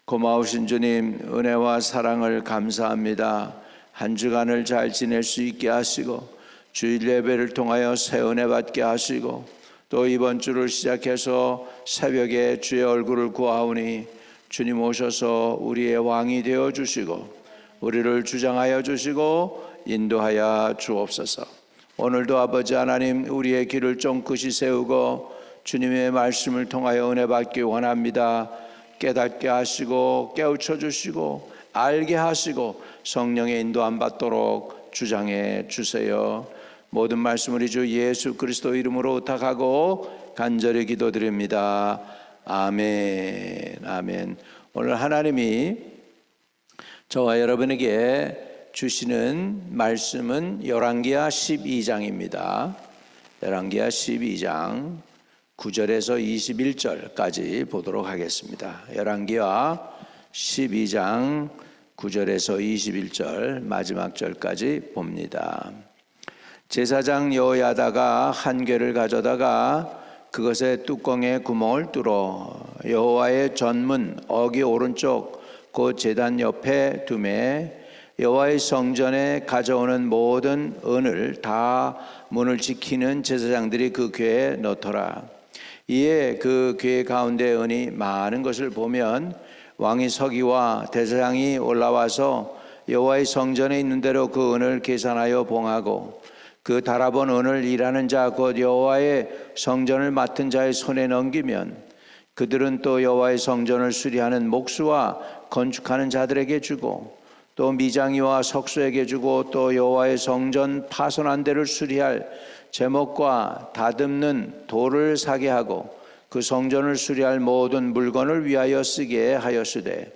고마우신 주님, 은혜와 사랑을 감사합니다. 한 주간을 잘 지낼 수 있게 하시고 주일 예배를 통하여 새 은혜 받게 하시고 또 이번 주를 시작해서 새벽에 주의 얼굴을 구하오니 주님 오셔서 우리의 왕이 되어 주시고 우리를 주장하여 주시고 인도하여 주옵소서. 오늘도 아버지 하나님, 우리의 길을 쫑긋이 세우고 주님의 말씀을 통하여 은혜 받기 원합니다. 깨닫게 하시고 깨우쳐 주시고 알게 하시고 성령의 인도함 받도록 주장해 주세요. 모든 말씀 우리 주 예수 그리스도 이름으로 부탁하고 간절히 기도드립니다. 아멘. 아멘. 오늘 하나님이 저와 여러분에게 주시는 말씀은 열왕기하 12장입니다. 열왕기하 12장 9절에서 21절까지 보도록 하겠습니다. 열왕기하 12장 9절에서 21절 마지막 절까지 봅니다. 제사장 여호야다가 한 궤를 가져다가 그것의 뚜껑에 구멍을 뚫어 여호와의 전문 어기 오른쪽 곧 제단 옆에 두매 여호와의 성전에 가져오는 모든 은을 다 문을 지키는 제사장들이 그 궤에 넣더라. 이에 그 궤 가운데 은이 많은 것을 보면 왕이 서기와 대제사장이 올라와서 여호와의 성전에 있는 대로 그 은을 계산하여 봉하고 그 달아본 은을 일하는 자 곧 여호와의 성전을 맡은 자의 손에 넘기면 그들은 또 여호와의 성전을 수리하는 목수와 건축하는 자들에게 주고 또 미장이와 석수에게 주고 또 여호와의 성전 파손한 데를 수리할 제목과 다듬는 돌을 사게 하고 그 성전을 수리할 모든 물건을 위하여 쓰게 하였으되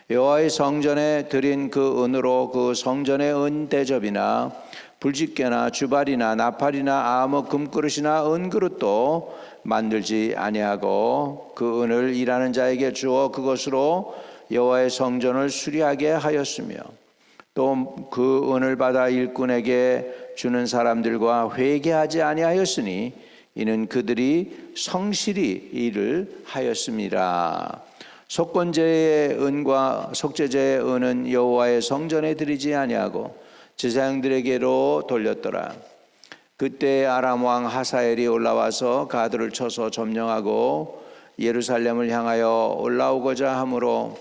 여호와의 성전에 드린 그 은으로 그 성전의 은 대접이나 불집게나 주발이나 나팔이나 아무 금그릇이나 은그릇도 만들지 아니하고 그 은을 일하는 자에게 주어 그것으로 여호와의 성전을 수리하게 하였으며 또 그 은을 받아 일꾼에게 주는 사람들과 회개하지 아니하였으니 이는 그들이 성실히 일을 하였습니다. 속건제의 은과 속죄제의 은은 여호와의 성전에 드리지 아니하고 제사장들에게로 돌렸더라. 그때 아람 왕 하사엘이 올라와서 가드를 쳐서 점령하고 예루살렘을 향하여 올라오고자 하므로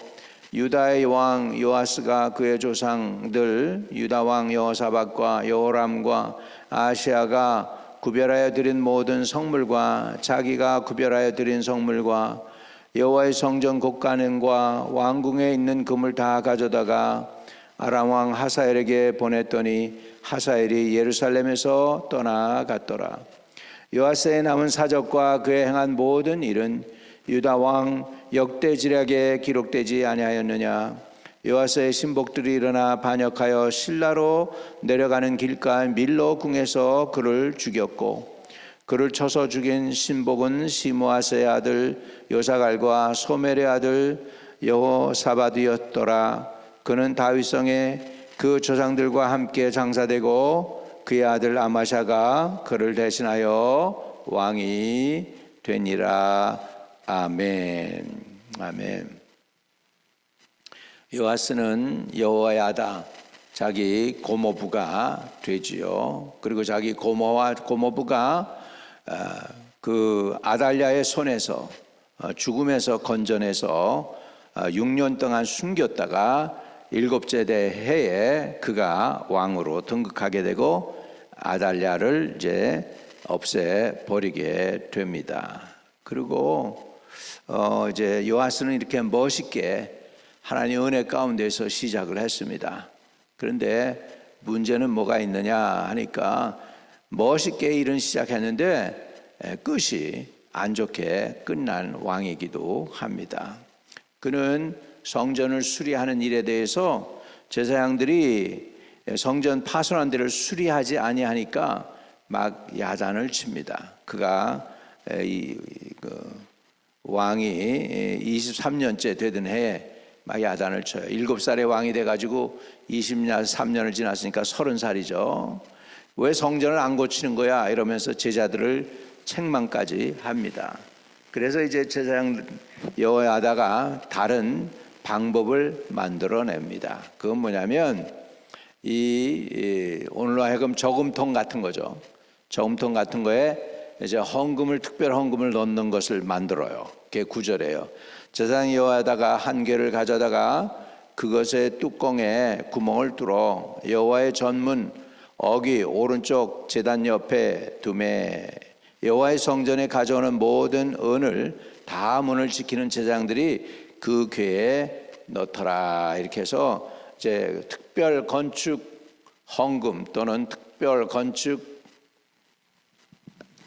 유다의 왕 요아스가 그의 조상들 유다 왕 여호사밧과 여호람과 아시아가 구별하여 드린 모든 성물과 자기가 구별하여 드린 성물과 여호와의 성전 곳간과 왕궁에 있는 금을 다 가져다가 아람 왕 하사엘에게 보냈더니 하사엘이 예루살렘에서 떠나갔더라. 요아스의 남은 사적과 그의 행한 모든 일은 유다 왕 역대지략에 기록되지 아니하였느냐. 요아스의 신복들이 일어나 반역하여 실라로 내려가는 길가 밀로 궁에서 그를 죽였고 그를 쳐서 죽인 신복은 시므아스의 아들 요사갈과 소멜의 아들 여호사밧이었더라. 그는 다윗성에 그 조상들과 함께 장사되고 그의 아들 아마샤가 그를 대신하여 왕이 되니라. 아멘. 아멘. 요아스는 여호야다 자기 고모부가 되지요. 그리고 자기 고모와 고모부가 그 아달랴의 손에서 죽음에서 건져내서 6년 동안 숨겼다가 7째 해에 그가 왕으로 등극하게 되고 아달랴를 이제 없애버리게 됩니다. 그리고 이제 요아스는 이렇게 멋있게 하나님 은혜 가운데서 시작을 했습니다. 그런데 문제는 뭐가 있느냐 하니까 멋있게 일은 시작했는데 끝이 안 좋게 끝난 왕이기도 합니다. 그는 성전을 수리하는 일에 대해서 제사장들이 성전 파손한 데를 수리하지 아니하니까 막 야단을 칩니다. 그가 왕이 23년째 되던 해에 막 야단을 쳐요. 7살에 왕이 돼가지고 23년을 지났으니까 30살이죠. 왜 성전을 안 고치는 거야? 이러면서 제자들을 책망까지 합니다. 그래서 이제 제사장 여호야다가 다른 방법을 만들어냅니다. 그건 뭐냐면 오늘로 하여금 저금통 같은 거죠. 저금통 같은 거에 이제 특별 헌금을 넣는 것을 만들어요. 그게 구절이에요. 제사장 여호와에다가 한 개를 가져다가 그것의 뚜껑에 구멍을 뚫어 여호와의 전문 어귀 오른쪽 제단 옆에 두매. 여호와의 성전에 가져오는 모든 은을 다 문을 지키는 제사장들이 그 궤에 넣더라. 이렇게 해서 이제 특별 건축 헌금 또는 특별 건축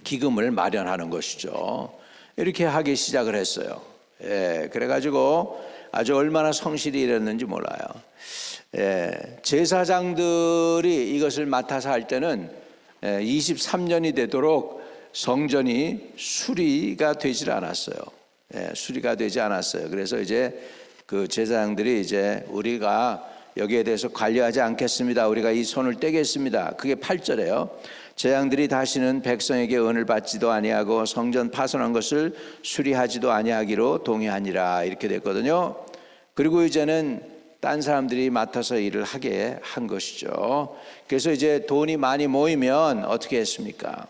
기금을 마련하는 것이죠. 이렇게 하기 시작을 했어요. 그래가지고 아주 얼마나 성실히 일했는지 몰라요. 제사장들이 이것을 맡아서 할 때는 23년이 되도록 성전이 수리가 되질 않았어요. 수리가 되지 않았어요. 그래서 이제 그 제사장들이 이제 우리가 여기에 대해서 관리하지 않겠습니다. 우리가 이 손을 떼겠습니다. 그게 8절이에요. 제사장들이 다시는 백성에게 은을 받지도 아니하고 성전 파손한 것을 수리하지도 아니하기로 동의하니라. 이렇게 됐거든요. 그리고 이제는 딴 사람들이 맡아서 일을 하게 한 것이죠. 그래서 이제 돈이 많이 모이면 어떻게 했습니까?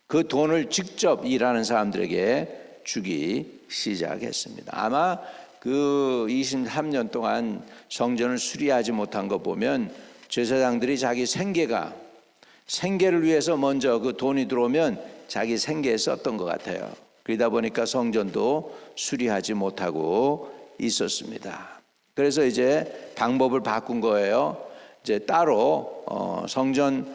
그 돈을 직접 일하는 사람들에게 주기 시작했습니다. 아마 그 23년 동안 성전을 수리하지 못한 거 보면 제사장들이 자기 생계를 위해서 먼저 그 돈이 들어오면 자기 생계에 썼던 것 같아요. 그러다 보니까 성전도 수리하지 못하고 있었습니다. 그래서 이제 방법을 바꾼 거예요. 이제 따로 성전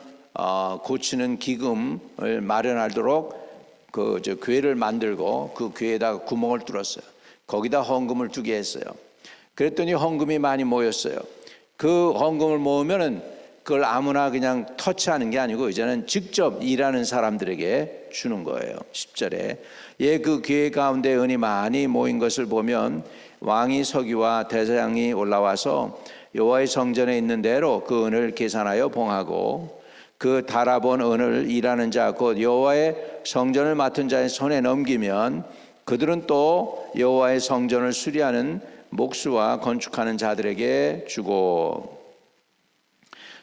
고치는 기금을 마련하도록 그 궤를 만들고 그 궤에다가 구멍을 뚫었어요. 거기다 헌금을 두게 했어요. 그랬더니 헌금이 많이 모였어요. 그 헌금을 모으면은 그걸 아무나 그냥 터치하는 게 아니고 이제는 직접 일하는 사람들에게 주는 거예요. 10절에 그 궤 가운데 은이 많이 모인 것을 보면 왕이 서기와 대제사장이 올라와서 여호와의 성전에 있는 대로 그 은을 계산하여 봉하고 그 달아본 은을 일하는 자 곧 여호와의 성전을 맡은 자의 손에 넘기면 그들은 또 여호와의 성전을 수리하는 목수와 건축하는 자들에게 주고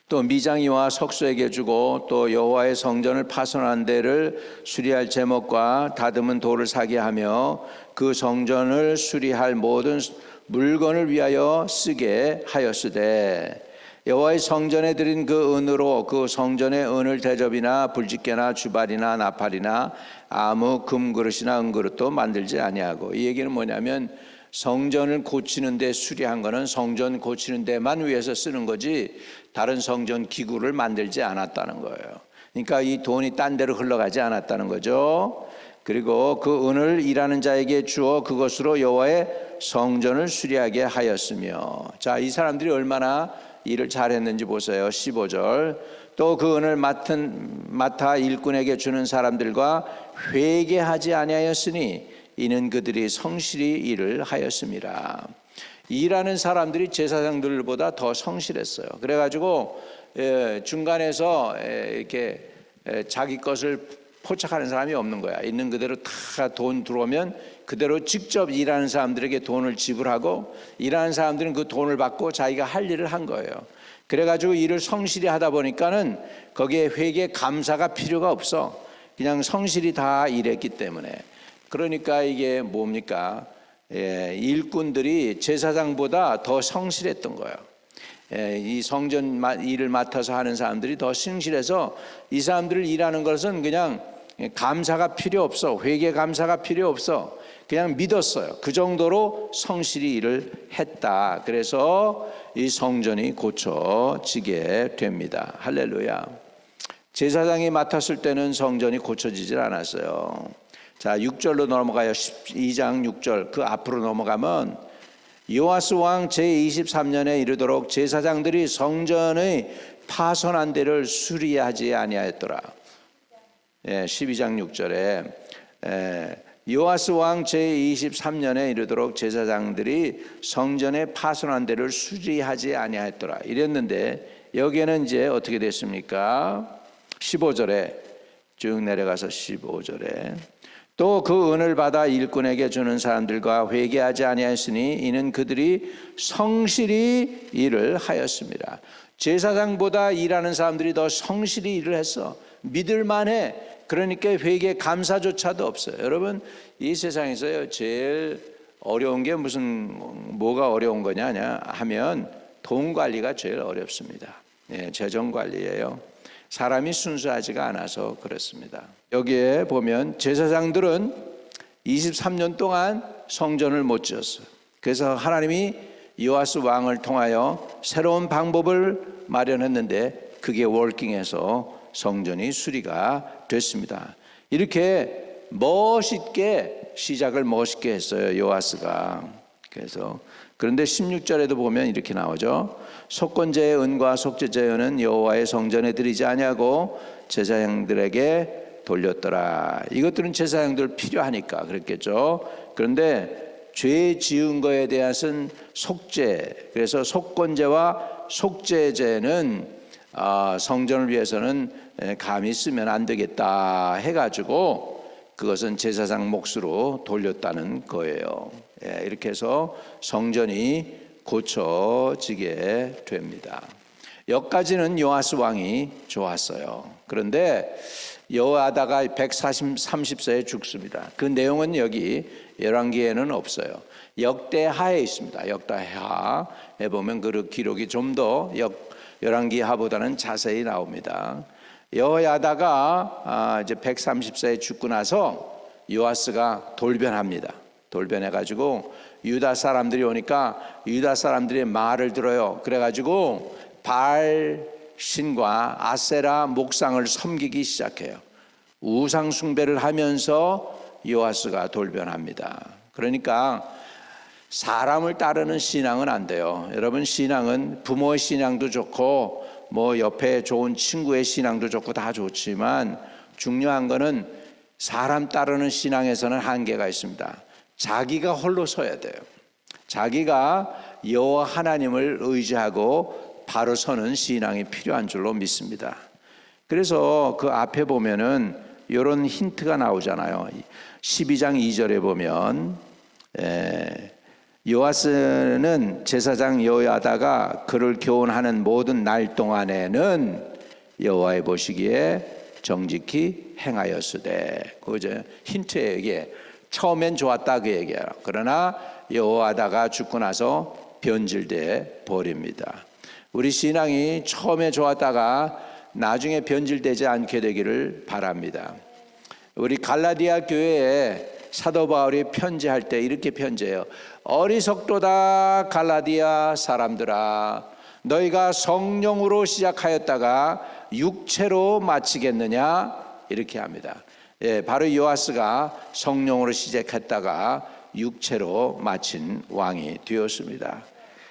또 미장이와 석수에게 주고 또 여호와의 성전을 파손한 데를 수리할 제목과 다듬은 돌을 사게 하며 그 성전을 수리할 모든 물건을 위하여 쓰게 하였으되 여호와의 성전에 드린 그 은으로 그 성전의 은을 대접이나 불집게나 주발이나 나팔이나 아무 금그릇이나 은그릇도 만들지 아니하고. 이 얘기는 뭐냐면 성전을 고치는 데 수리한 거는 성전 고치는 데만 위해서 쓰는 거지 다른 성전 기구를 만들지 않았다는 거예요. 그러니까 이 돈이 딴 데로 흘러가지 않았다는 거죠. 그리고 그 은을 일하는 자에게 주어 그것으로 여호와의 성전을 수리하게 하였으며. 자, 이 사람들이 얼마나 일을 잘했는지 보세요. 15절 또 그 은을 맡아 일꾼에게 주는 사람들과 회개하지 아니하였으니 이는 그들이 성실히 일을 하였습니다. 일하는 사람들이 제사장들보다 더 성실했어요. 그래가지고 중간에서 이렇게 자기 것을 포착하는 사람이 없는 거야. 있는 그대로 다 돈 들어오면 그대로 직접 일하는 사람들에게 돈을 지불하고 일하는 사람들은 그 돈을 받고 자기가 할 일을 한 거예요. 그래가지고 일을 성실히 하다 보니까는 거기에 회개 감사가 필요가 없어. 그냥 성실히 다 일했기 때문에. 그러니까 이게 뭡니까? 일꾼들이 제사장보다 더 성실했던 거예요. 이 성전 일을 맡아서 하는 사람들이 더 성실해서 이 사람들을 일하는 것은 그냥 감사가 필요 없어. 회개 감사가 필요 없어. 그냥 믿었어요. 그 정도로 성실히 일을 했다. 그래서 이 성전이 고쳐지게 됩니다. 할렐루야. 제사장이 맡았을 때는 성전이 고쳐지질 않았어요. 자, 6절로 넘어가요. 12장 6절 그 앞으로 넘어가면 요아스 왕 제23년에 이르도록 제사장들이 성전의 파손한 데를 수리하지 아니하였더라. 12장 6절에 요아스 왕 제23년에 이르도록 제사장들이 성전의 파손한 데를 수리하지 아니하였더라 이랬는데 여기에는 이제 어떻게 됐습니까? 15절에 쭉 내려가서 15절에 또 그 은을 받아 일꾼에게 주는 사람들과 회개하지 아니하였으니 이는 그들이 성실히 일을 하였습니다. 제사장보다 일하는 사람들이 더 성실히 일을 했어. 믿을만해. 그러니까 회개 감사조차도 없어요. 여러분, 이 세상에서요 제일 어려운 게 뭐가 어려운 거냐 하면 돈 관리가 제일 어렵습니다. 재정 관리예요. 사람이 순수하지가 않아서 그렇습니다. 여기에 보면 제사장들은 23년 동안 성전을 못 지었어요. 그래서 하나님이 요아스 왕을 통하여 새로운 방법을 마련했는데 그게 워킹해서 성전이 수리가 됐습니다. 이렇게 멋있게 시작을 멋있게 했어요, 요아스가. 그래서 그런데 16절에도 보면 이렇게 나오죠. 속건제의 은과 속죄제의 은은 여호와의 성전에 드리지 아니하고 제사장들에게 돌렸더라. 이것들은 제사장들 필요하니까 그랬겠죠. 그런데 죄 지은 거에 대해서는 속죄, 그래서 속건제와 속죄제는 성전을 위해서는 감히 쓰면 안 되겠다 해가지고 그것은 제사장 몫으로 돌렸다는 거예요. 이렇게 해서 성전이 고쳐지게 됩니다. 여기까지는 요아스 왕이 좋았어요. 그런데 여호야다가 130세에 죽습니다. 그 내용은 여기 열왕기에는 없어요. 역대하에 있습니다. 역대하에 보면 그 기록이 좀 더 열왕기하보다는 자세히 나옵니다. 여호야다가 이제 130세에 죽고 나서 요아스가 돌변합니다. 돌변해가지고 유다 사람들이 오니까 유다 사람들이 말을 들어요. 그래가지고 바알 신과 아세라 목상을 섬기기 시작해요. 우상 숭배를 하면서 요아스가 돌변합니다. 그러니까 사람을 따르는 신앙은 안 돼요. 여러분, 신앙은 부모의 신앙도 좋고 뭐 옆에 좋은 친구의 신앙도 좋고 다 좋지만 중요한 거는 사람 따르는 신앙에서는 한계가 있습니다. 자기가 홀로 서야 돼요. 자기가 여호와 하나님을 의지하고 바로 서는 신앙이 필요한 줄로 믿습니다. 그래서 그 앞에 보면은 이런 힌트가 나오잖아요. 12장 2절에 보면 요아스는 제사장 여호야다가 그를 교훈하는 모든 날 동안에는 여호와의 보시기에 정직히 행하였으되, 그죠? 힌트에 이게 처음엔 좋았다 그 얘기예요. 그러나 여호야다가 죽고 나서 변질돼 버립니다. 우리 신앙이 처음에 좋았다가 나중에 변질되지 않게 되기를 바랍니다. 우리 갈라디아 교회에 사도 바울이 편지할 때 이렇게 편지해요. 어리석도다 갈라디아 사람들아, 너희가 성령으로 시작하였다가 육체로 마치겠느냐, 이렇게 합니다. 바로 요아스가 성령으로 시작했다가 육체로 마친 왕이 되었습니다.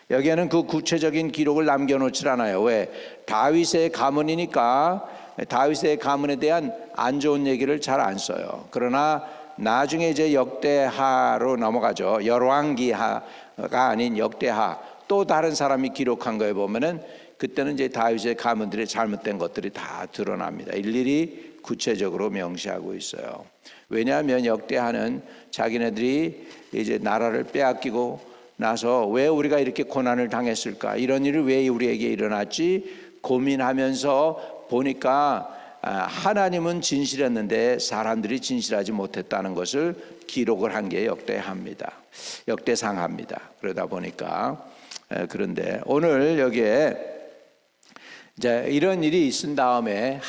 여기에는 그 구체적인 기록을 남겨놓질 않아요. 왜? 다윗의 가문이니까 다윗의 가문에 대한 안 좋은 얘기를 잘 안 써요. 그러나 나중에 이제 역대하로 넘어가죠. 열왕기하가 아닌 역대하, 또 다른 사람이 기록한 거에 보면은 그때는 이제 다윗의 가문들의 잘못된 것들이 다 드러납니다. 일일이 구체적으로 명시하고 있어요. 왜냐하면 역대하는 자기네들이 이제 나라를 빼앗기고 나서 왜 우리가 이렇게 고난을 당했을까, 이런 일이 왜 우리에게 일어났지 고민하면서 보니까 하나님은 진실했는데 사람들이 진실하지 못했다는 것을 기록을 한 게 역대합니다. 역대상합니다. 그러다 보니까 그런데 오늘 여기에 이제 이런 일이 있은 다음에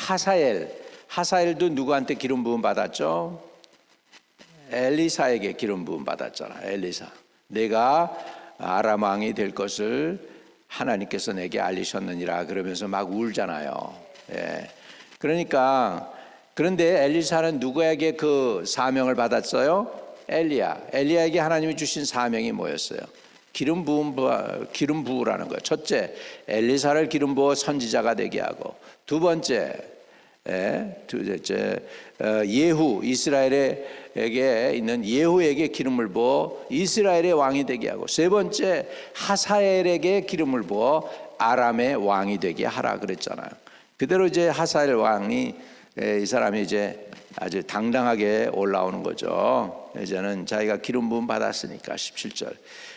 하사엘도 누구한테 기름 부음 받았죠? 엘리사에게 기름 부음 받았잖아. 엘리사, 내가 아람 왕이 될 것을 하나님께서 내게 알리셨느니라 그러면서 막 울잖아요. 그러니까 그런데 엘리사는 누구에게 그 사명을 받았어요? 엘리야에게 하나님이 주신 사명이 뭐였어요? 기름 부으라는 거예요. 첫째, 엘리사를 기름 부어 선지자가 되게 하고, 두 번째 예후, 이스라엘에게 있는 예후에게 기름을 부어 이스라엘의 왕이 되게 하고, 세 번째 하사엘에게 기름을 부어 아람의 왕이 되게 하라 그랬잖아요. 그대로 이제 하사엘 왕이 이 사람이 이제 아주 당당하게 올라오는 거죠. 이제는 자기가 기름 부음 받았으니까. 17절.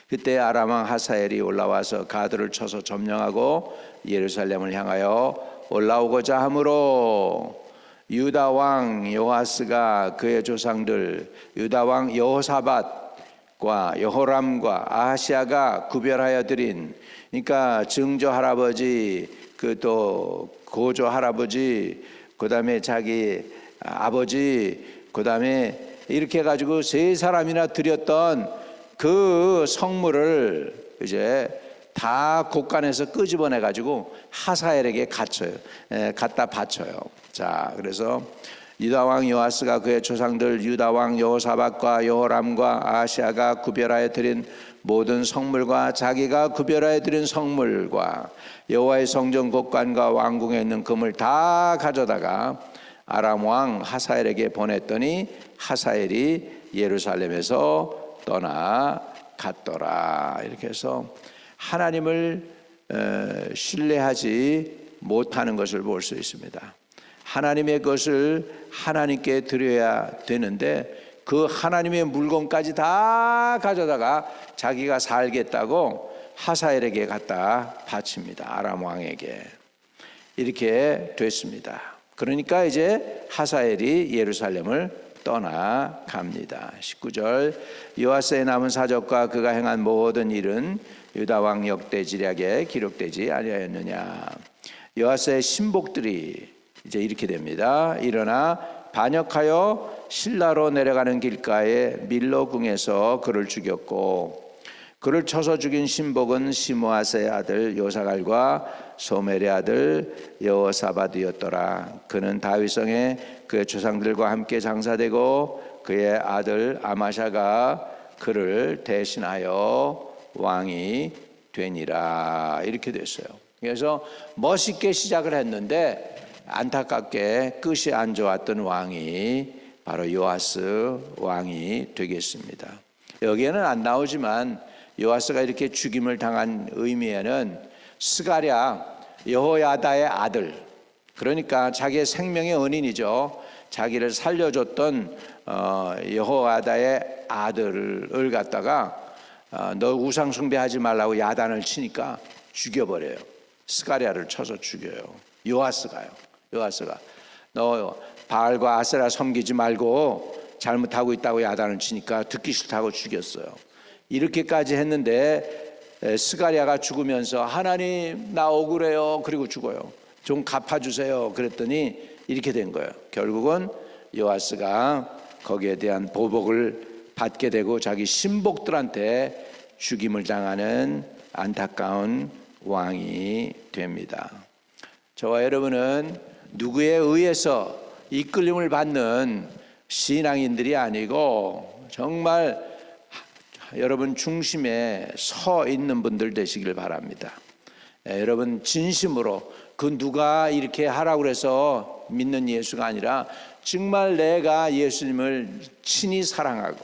그때 아람 왕 하사엘이 올라와서 가드를 쳐서 점령하고 예루살렘을 향하여 올라오고자 하므로 유다 왕 요아스가 그의 조상들 유다 왕 여호사밧과 여호람과 아하시아가 구별하여 드린, 그러니까 증조 할아버지 그 또 고조 할아버지 그다음에 자기 아버지 그다음에 이렇게 해가지고 세 사람이나 드렸던 그 성물을 이제 다 곳간에서 끄집어내 가지고 하사엘에게 갖다 바쳐요. 자, 그래서 유다 왕 요아스가 그의 조상들 유다 왕 여호사밧과 여호람과 아하시아가 구별하여 드린 모든 성물과 자기가 구별하여 드린 성물과 여호와의 성전 곳간과 왕궁에 있는 금을 다 가져다가 아람 왕 하사엘에게 보냈더니 하사엘이 예루살렘에서 떠나갔더라. 이렇게 해서 하나님을 신뢰하지 못하는 것을 볼 수 있습니다. 하나님의 것을 하나님께 드려야 되는데 그 하나님의 물건까지 다 가져다가 자기가 살겠다고 하사엘에게 갖다 바칩니다. 아람 왕에게. 이렇게 됐습니다. 그러니까 이제 하사엘이 예루살렘을 떠나갑니다. 19절. 요아스의 남은 사적과 그가 행한 모든 일은 유다 왕 역대지략에 기록되지 아니하였느냐. 요아스의 신복들이 이제 이렇게 됩니다. 일어나 반역하여 실라로 내려가는 길가에 밀로궁에서 그를 죽였고 그를 쳐서 죽인 신복은 시므아스의 아들 요사갈과 소멜의 아들 여호사밧이었더라. 그는 다윗성에 그의 조상들과 함께 장사되고 그의 아들 아마샤가 그를 대신하여 왕이 되니라. 이렇게 됐어요. 그래서 멋있게 시작을 했는데 안타깝게 끝이 안 좋았던 왕이 바로 요아스 왕이 되겠습니다. 여기에는 안 나오지만 요아스가 이렇게 죽임을 당한 의미에는 스가랴 여호야다의 아들, 그러니까 자기의 생명의 은인이죠. 자기를 살려줬던 여호야다의 아들을 갖다가 너 우상 숭배하지 말라고 야단을 치니까 죽여버려요. 스가랴를 쳐서 죽여요. 요아스가 너 바알과 아세라 섬기지 말고 잘못하고 있다고 야단을 치니까 듣기 싫다고 죽였어요. 이렇게까지 했는데 스가랴가 죽으면서 하나님 나 억울해요. 그리고 죽어요. 좀 갚아주세요. 그랬더니 이렇게 된 거예요. 결국은 요아스가 거기에 대한 보복을 받게 되고 자기 신복들한테 죽임을 당하는 안타까운 왕이 됩니다. 저와 여러분은 누구에 의해서 이끌림을 받는 신앙인들이 아니고 정말 여러분 중심에 서 있는 분들 되시길 바랍니다. 여러분 진심으로 그 누가 이렇게 하라고 해서 믿는 예수가 아니라 정말 내가 예수님을 친히 사랑하고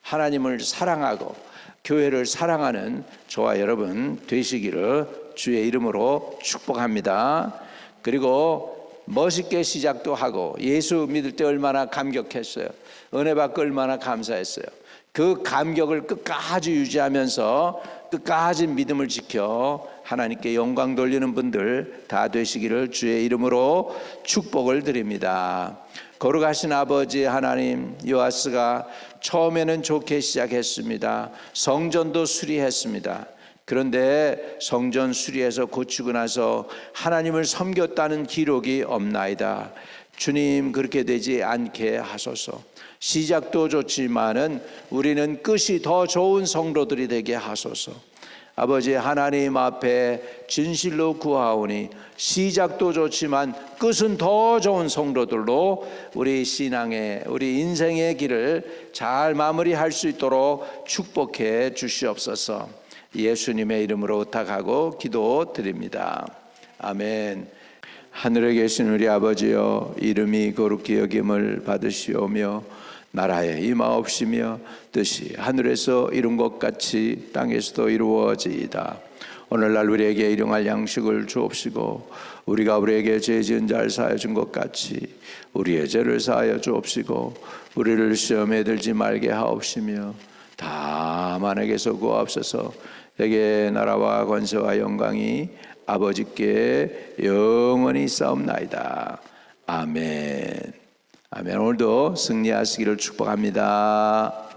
하나님을 사랑하고 교회를 사랑하는 저와 여러분 되시기를 주의 이름으로 축복합니다. 그리고 멋있게 시작도 하고 예수 믿을 때 얼마나 감격했어요. 은혜 받고 얼마나 감사했어요. 그 감격을 끝까지 유지하면서 끝까지 믿음을 지켜 하나님께 영광 돌리는 분들 다 되시기를 주의 이름으로 축복을 드립니다. 거룩하신 아버지 하나님, 요아스가 처음에는 좋게 시작했습니다. 성전도 수리했습니다. 그런데 성전 수리해서 고치고 나서 하나님을 섬겼다는 기록이 없나이다. 주님, 그렇게 되지 않게 하소서. 시작도 좋지만은 우리는 끝이 더 좋은 성도들이 되게 하소서. 아버지 하나님 앞에 진실로 구하오니 시작도 좋지만 끝은 더 좋은 성도들로 우리 신앙의 우리 인생의 길을 잘 마무리할 수 있도록 축복해 주시옵소서. 예수님의 이름으로 부탁하고 기도드립니다. 아멘. 하늘에 계신 우리 아버지여, 이름이 거룩히 여김을 받으시오며 나라에 임하옵시며 뜻이 하늘에서 이룬 것 같이 땅에서도 이루어지이다. 오늘날 우리에게 일용할 양식을 주옵시고 우리가 우리에게 죄 지은 자를 사하여 준 것 같이 우리의 죄를 사하여 주옵시고 우리를 시험에 들지 말게 하옵시며 다만에게서 구하옵소서. 내게 나라와 권세와 영광이 아버지께 영원히 있사옵나이다. 아멘. 아멘. 오늘도 승리하시기를 축복합니다.